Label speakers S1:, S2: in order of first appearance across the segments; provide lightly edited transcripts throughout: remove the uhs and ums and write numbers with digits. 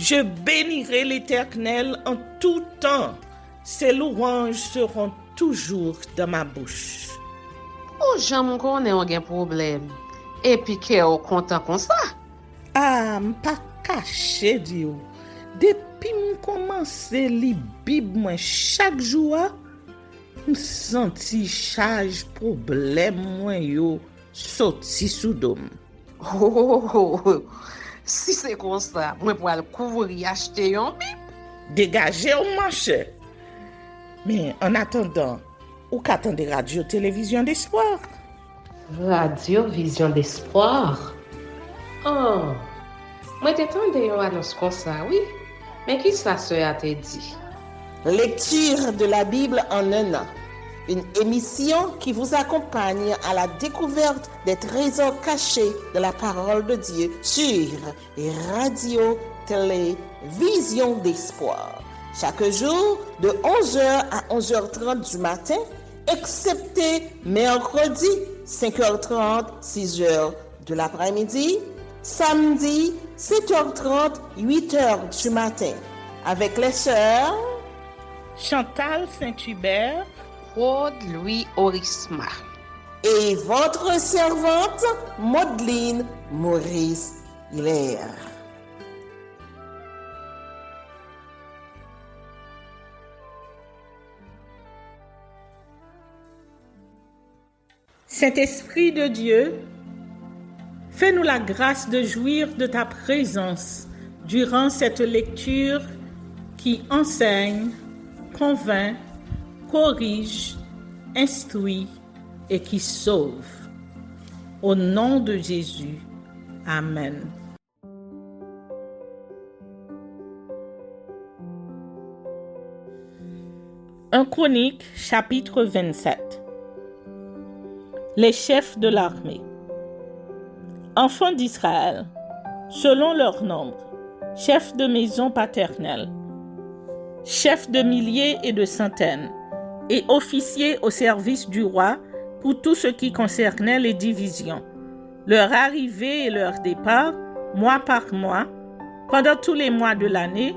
S1: Je bénirai l'Éternel en tout temps. Ses louanges seront toujours dans ma bouche.
S2: Oh, j'aime qu'on ait un problème. Et puis qu'elle est content comme ça.
S1: Ah, m'pas caché, Dieu. Depuis m'commence li Bible moi chaque jour, m'senti charge problème moi yo sorti sous dôme.
S2: Si c'est comme ça, moi pour aller couvrir acheter un Bible.
S1: Dégagez au marché. Mais en attendant, ou qu'attendez radio télévision d'espoir?
S2: Radio Vision d'Espoir. Oh, moi t'attendais une annonce comme ça, oui. Mais qui ça a te dit?
S3: Lecture de la Bible en un an. Une émission qui vous accompagne à la découverte des trésors cachés de la parole de Dieu sur Radio Télévision d'Espoir. Chaque jour de 11h à 11h30 du matin, excepté mercredi 5h30, 6h de l'après-midi, samedi 7h30, 8h du matin, avec les sœurs
S1: Chantal Saint-Hubert,
S2: Claude Louis Orisma
S3: et votre servante Maudeline Maurice Hilaire.
S1: Saint-Esprit de Dieu, fais-nous la grâce de jouir de ta présence durant cette lecture qui enseigne, convainc, corrige, instruit et qui sauve. Au nom de Jésus. Amen. Un Chronique, chapitre 27. Les chefs de l'armée. Enfants d'Israël, selon leur nombre, chefs de maison paternelle, chefs de milliers et de centaines, et officiers au service du roi pour tout ce qui concernait les divisions, leur arrivée et leur départ, mois par mois, pendant tous les mois de l'année,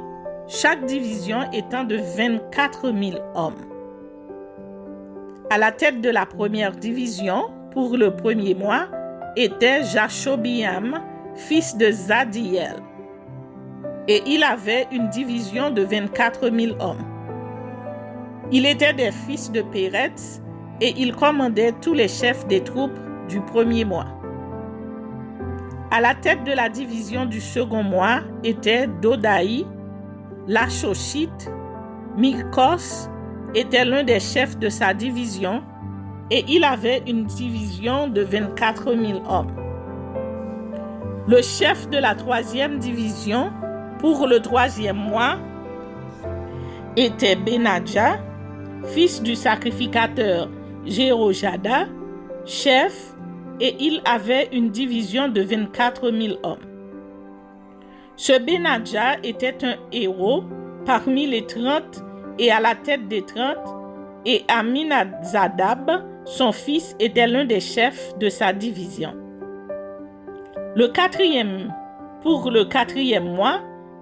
S1: chaque division étant de 24 000 hommes. À la tête de la première division, pour le premier mois, était Jashobiam, fils de Zadiel. Et il avait une division de 24 000 hommes. Il était des fils de Péretz, et il commandait tous les chefs des troupes du premier mois. À la tête de la division du second mois était Dodaï, Lachoshite, Milkos était l'un des chefs de sa division, et il avait une division de 24 000 hommes. Le chef de la troisième division, pour le troisième mois, était Benadja, fils du sacrificateur Jérojada, chef, et il avait une division de 24 000 hommes. Ce Benadja était un héros parmi les 30 et à la tête des 30, et Aminadab, son fils, était l'un des chefs de sa division. Pour le quatrième mois,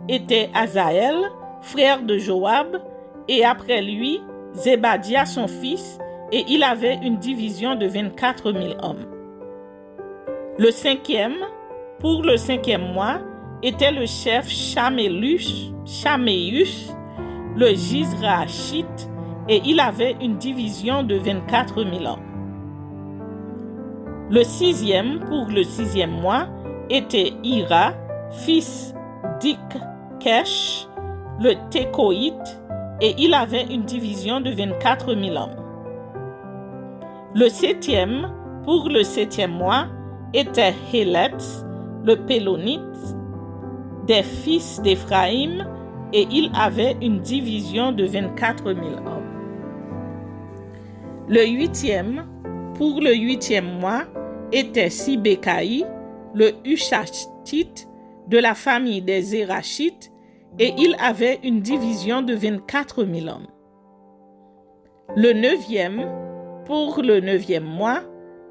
S1: était Azaël, frère de Joab, et après lui, Zébadia, son fils, et il avait une division de 24 000 hommes. Pour le cinquième mois, était le chef Chaméus, le Gizrachite, et il avait une division de 24 000 hommes. Pour le sixième mois, était Ira, fils d'Ikkesh, le Tékoïte, et il avait une division de 24 000 hommes. Pour le septième mois, était Héletz, le Pélonite, des fils d'Éphraïm, et il avait une division de 24 000 hommes. Pour le huitième mois, était Sibécaï, le Hushachite, de la famille des Zérachites, et il avait une division de 24 000 hommes. Pour le neuvième mois,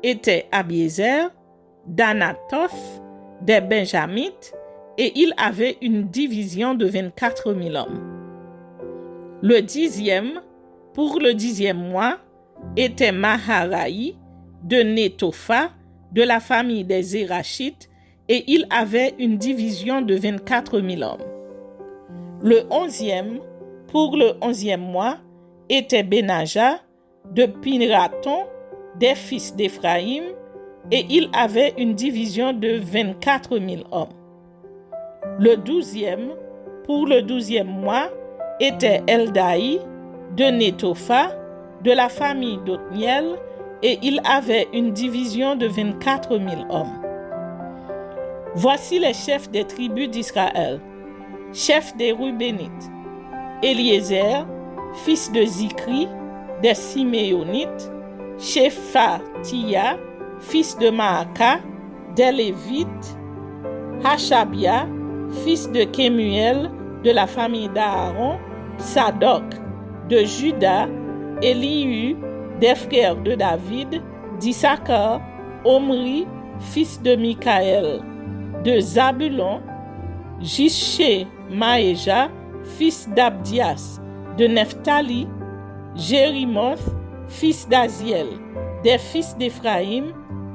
S1: était Abiézer, d'Anathoth, des Benjamites, et il avait une division de 24 000 hommes. Le 10e, pour le 10e mois, était Maharaï de Netopha, de la famille des Zérachites, et il avait une division de 24 000 hommes. Le 11e, pour le 11e mois, était Benaja de Pinraton, des fils d'Éphraïm, et il avait une division de 24 000 hommes. Le 12e, pour le 12e mois, était Eldaï de Netopha, de la famille d'Othniel, et il avait une division de 24 000 hommes. Voici les chefs des tribus d'Israël. Chef des Rubénites, Eliezer, fils de Zikri, des Siméonites, Shephatia, fils de Maaka, des Lévites, Hashabia, fils de Kemuel, de la famille d'Aaron, Sadok, de Juda, Elihu, des frères de David, d'Issachar, Omri, fils de Mikaël, de Zabulon, Jishé Maéja, fils d'Abdias, de Nephtali, Jérimoth, fils d'Aziel, des fils d'Éphraïm,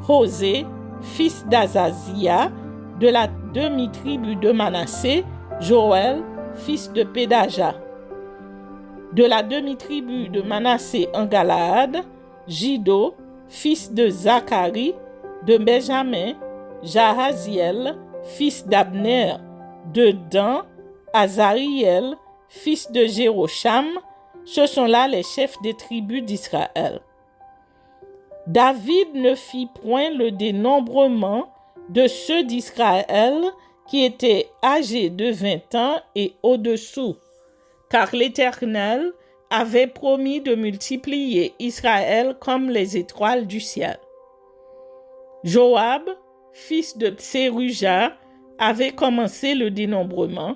S1: José, fils d'Azazia, de la demi-tribu de Manassé, Joël, fils de Pédaja. De la demi-tribu de Manassé en Galaad, Jido, fils de Zacharie, de Benjamin, Jahaziel, fils d'Abner, de Dan, Azariel, fils de Jérocham. Ce sont là les chefs des tribus d'Israël. David ne fit point le dénombrement de ceux d'Israël qui étaient âgés de 20 ans et au-dessous, car l'Éternel avait promis de multiplier Israël comme les étoiles du ciel. Joab, fils de Tseruja, avait commencé le dénombrement,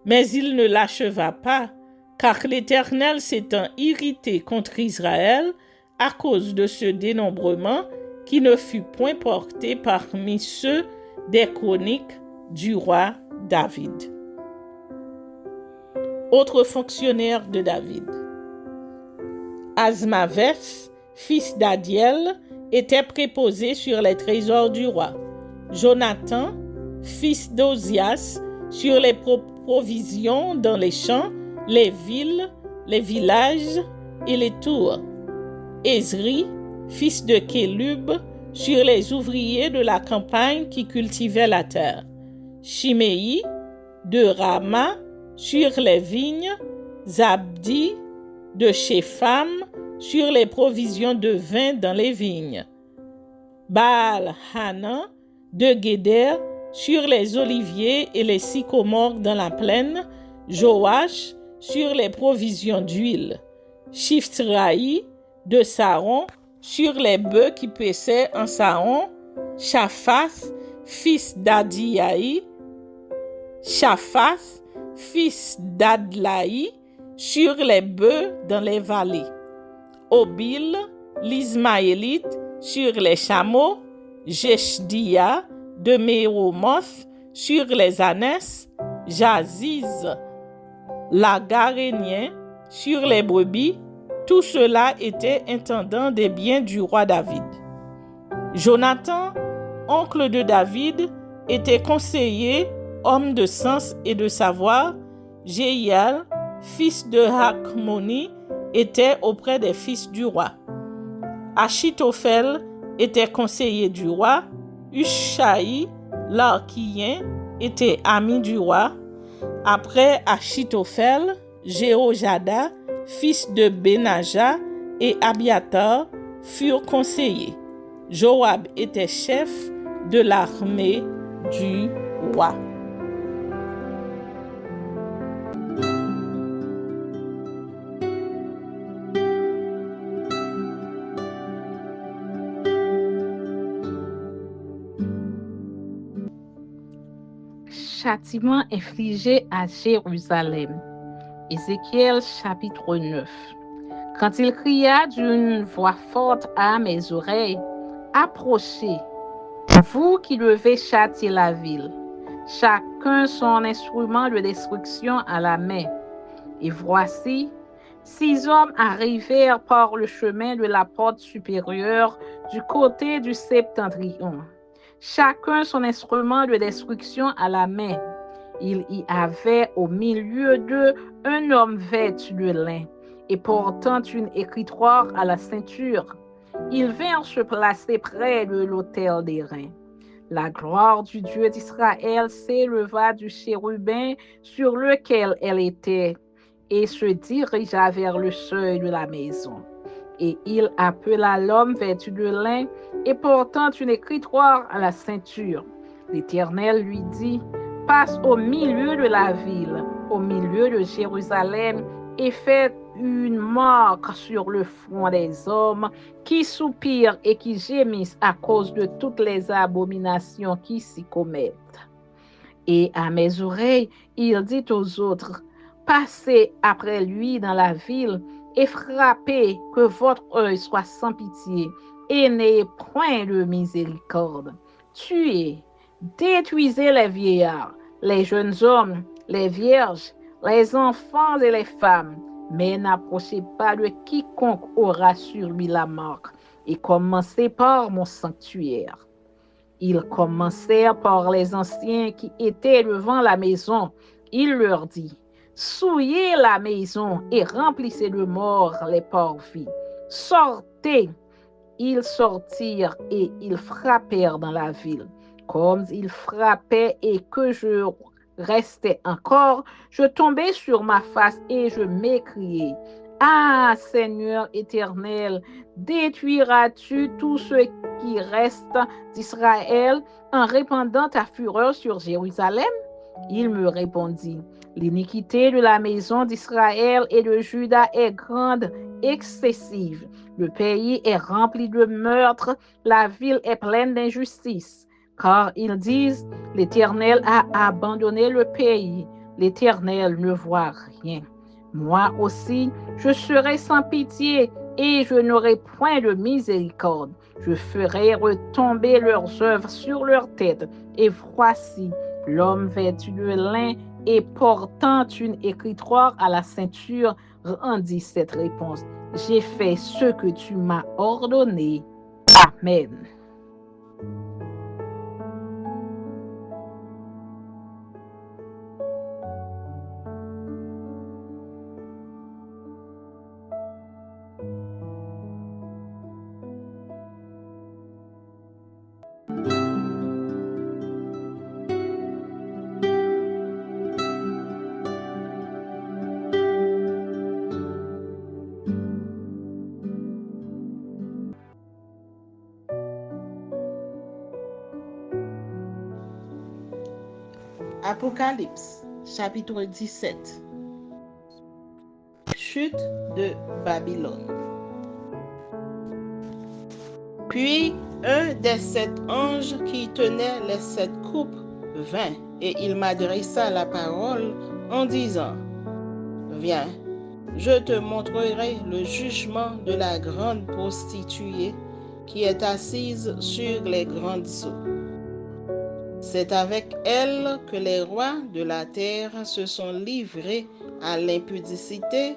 S1: mais il ne l'acheva pas, car l'Éternel s'étant irrité contre Israël à cause de ce dénombrement qui ne fut point porté parmi ceux des chroniques du roi David. Autre fonctionnaire de David. Azmaveth, fils d'Adiel, était préposé sur les trésors du roi. Jonathan, fils d'Ozias, sur les provisions dans les champs, les villes, les villages et les tours. Ezri, fils de Kélub, sur les ouvriers de la campagne qui cultivaient la terre. Shimei, de Rama, sur les vignes. Zabdi, de Shepham, sur les provisions de vin dans les vignes. Baal-Hanan, de Guéder, sur les oliviers et les sycomores dans la plaine. Joash, sur les provisions d'huile. Shiftraï, de Saron, sur les bœufs qui paissaient en Saron. Shaphath, fils d'Adiaï. Shaphath, fils d'Adlaï, sur les bœufs dans les vallées. Obil, l'Ismaélite, sur les chameaux. Jeshdia, de Méromoth, sur les ânesses. Jaziz, l'Agarénien, sur les brebis. Tout cela était intendant des biens du roi David. Jonathan, oncle de David, était conseiller, homme de sens et de savoir. Jéhiel, fils de Hakmoni, était auprès des fils du roi. Achitophel était conseiller du roi. Ushaï, l'Archien, était ami du roi. Après Achitophel, Jéhojada, fils de Benaja, et Abiatar furent conseillers. Joab était chef de l'armée du roi.
S2: Châtiment infligé à Jérusalem. Ézéchiel chapitre 9. Quand il cria d'une voix forte à mes oreilles, « Approchez, vous qui devez châtier la ville,
S4: chacun son instrument de destruction à la main. Et voici, 6 hommes arrivèrent par le chemin de la porte supérieure du côté du septentrion, chacun son instrument de destruction à la main. Il y avait au milieu d'eux un homme vêtu de lin et portant une écritoire à la ceinture. Ils vinrent se placer près de l'autel d'airain. La gloire du Dieu d'Israël s'éleva du chérubin sur lequel elle était et se dirigea vers le seuil de la maison. Et il appela l'homme vêtu de lin et portant une écritoire à la ceinture. L'Éternel lui dit, « Passe au milieu de la ville, au milieu de Jérusalem, et fais une marque sur le front des hommes qui soupirent et qui gémissent à cause de toutes les abominations qui s'y commettent. » Et à mes oreilles, il dit aux autres, « Passez après lui dans la ville et frappez, que votre œil soit sans pitié et n'ayez point de miséricorde. Tuez, détruisez les vieillards, les jeunes hommes, les vierges, les enfants et les femmes, mais n'approchez pas de quiconque aura sur lui la marque, et commencez par mon sanctuaire. » Ils commencèrent par les anciens qui étaient devant la maison. Il leur dit, « Souillez la maison et remplissez de morts les parvis. Sortez !» Ils sortirent et ils frappèrent dans la ville. Comme ils frappaient et que je restais encore, je tombai sur ma face et je m'écriai, « Ah, Seigneur éternel, détruiras-tu tout ce qui reste d'Israël en répandant ta fureur sur Jérusalem? » Il me répondit, « L'iniquité de la maison d'Israël et de Juda est grande, excessive. Le pays est rempli de meurtres, la ville est pleine d'injustice. Car ils disent, l'Éternel a abandonné le pays, l'Éternel ne voit rien. Moi aussi, je serai sans pitié et je n'aurai point de miséricorde. Je ferai retomber leurs œuvres sur leur tête. Et voici, l'homme vêtu de lin et portant une écritoire à la ceinture rendit cette réponse. J'ai fait ce que tu m'as ordonné. Amen.
S3: Apocalypse, chapitre 17. Chute de Babylone. Puis un des 7 anges qui tenait les 7 coupes vint, et il m'adressa la parole en disant, « Viens, je te montrerai le jugement de la grande prostituée qui est assise sur les grandes eaux. C'est avec elle que les rois de la terre se sont livrés à l'impudicité,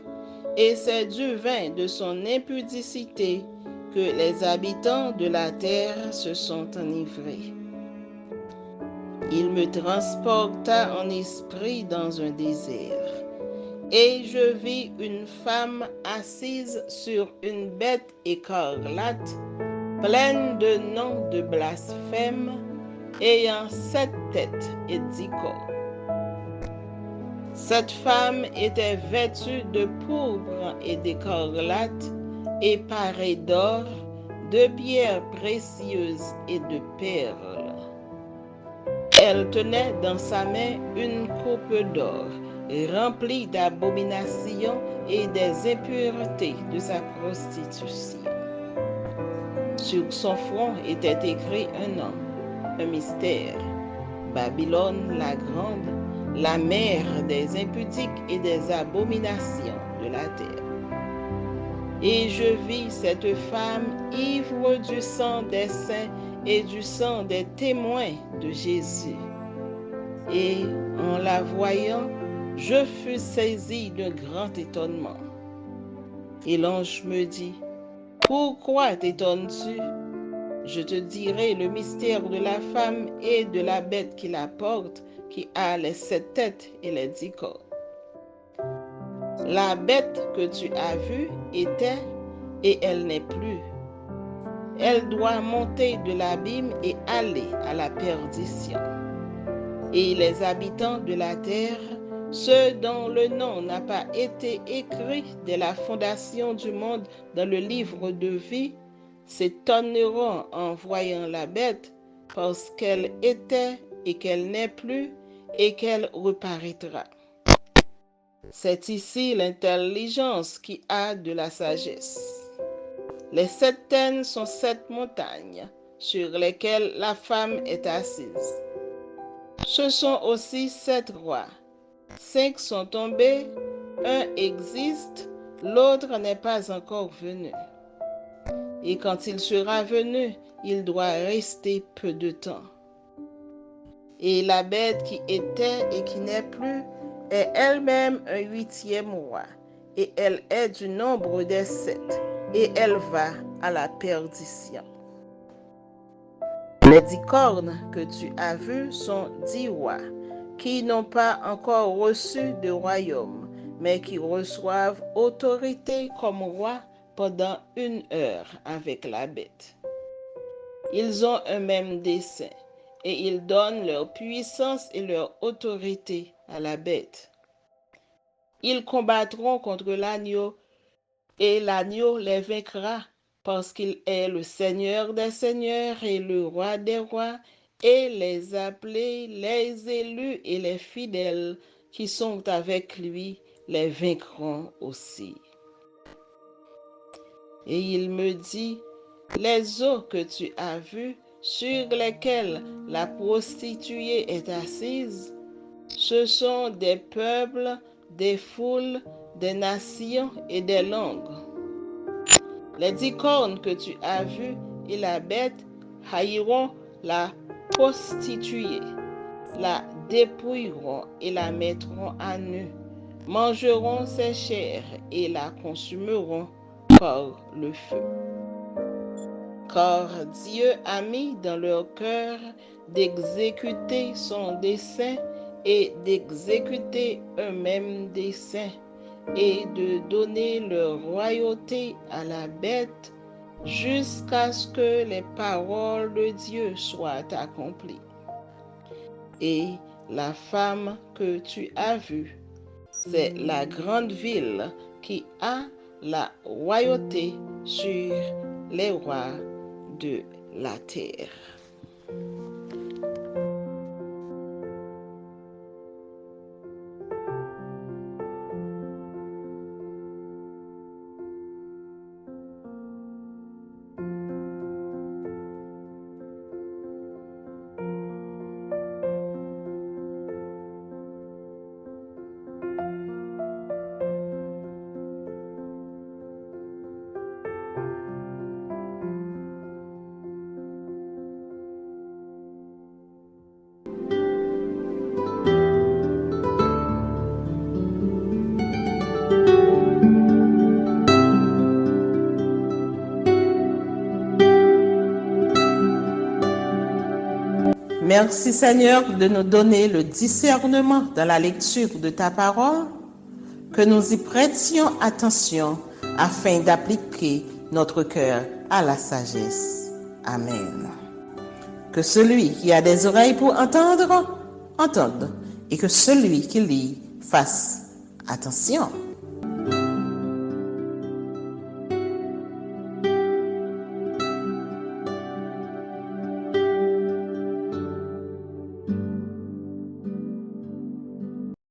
S3: et c'est du vin de son impudicité que les habitants de la terre se sont enivrés. » Il me transporta en esprit dans un désert, et je vis une femme assise sur une bête écarlate, pleine de noms de blasphème, ayant 7 têtes et 10 corps. Cette femme était vêtue de pourpre et d'écarlate, et parée d'or, de pierres précieuses et de perles. Elle tenait dans sa main une coupe d'or, remplie d'abominations et des impuretés de sa prostitution. Sur son front était écrit un nom, un mystère, Babylone la grande, la mère des impudiques et des abominations de la terre. Et je vis cette femme ivre du sang des saints et du sang des témoins de Jésus. et en la voyant, je fus saisi d'un grand étonnement. Et l'ange me dit, « Pourquoi t'étonnes-tu? Je te dirai le mystère de la femme et de la bête qui la porte, qui a les 7 têtes et les 10 cornes. La bête que tu as vue était, et elle n'est plus. Elle doit monter de l'abîme et aller à la perdition. Et les habitants de la terre, ceux dont le nom n'a pas été écrit dès la fondation du monde dans le livre de vie, s'étonneront en voyant la bête, parce qu'elle était et qu'elle n'est plus et qu'elle reparaîtra. C'est ici l'intelligence qui a de la sagesse. Les 7 ternes sont 7 montagnes sur lesquelles la femme est assise. Ce sont aussi 7 rois. 5 sont tombés, un existe, l'autre n'est pas encore venu. Et quand il sera venu, il doit rester peu de temps. Et la bête qui était et qui n'est plus est elle-même un 8e roi, et elle est du nombre des 7, et elle va à la perdition. Les 10 cornes que tu as vues sont 10 rois, qui n'ont pas encore reçu de royaume, mais qui reçoivent autorité comme rois pendant 1 heure avec la bête. Ils ont un même dessein, et ils donnent leur puissance et leur autorité à la bête. Ils combattront contre l'agneau, et l'agneau les vaincra, parce qu'il est le Seigneur des seigneurs et le roi des rois, et les appelés, les élus et les fidèles qui sont avec lui les vaincront aussi. Et il me dit, les eaux que tu as vues, sur lesquelles la prostituée est assise, ce sont des peuples, des foules, des nations et des langues. Les 10 cornes que tu as vues et la bête haïront la prostituée, la dépouilleront et la mettront à nu, mangeront ses chairs et la consumeront par le feu. Car Dieu a mis dans leur cœur d'exécuter son dessein et d'exécuter eux-mêmes dessein et de donner leur royauté à la bête jusqu'à ce que les paroles de Dieu soient accomplies. Et la femme que tu as vue, c'est la grande ville qui a la royauté sur les rois de la terre. Merci Seigneur de nous donner le discernement dans la lecture de ta parole, que nous y prêtions attention afin d'appliquer notre cœur à la sagesse. Amen. Que celui qui a des oreilles pour entendre, entende, et que celui qui lit fasse attention.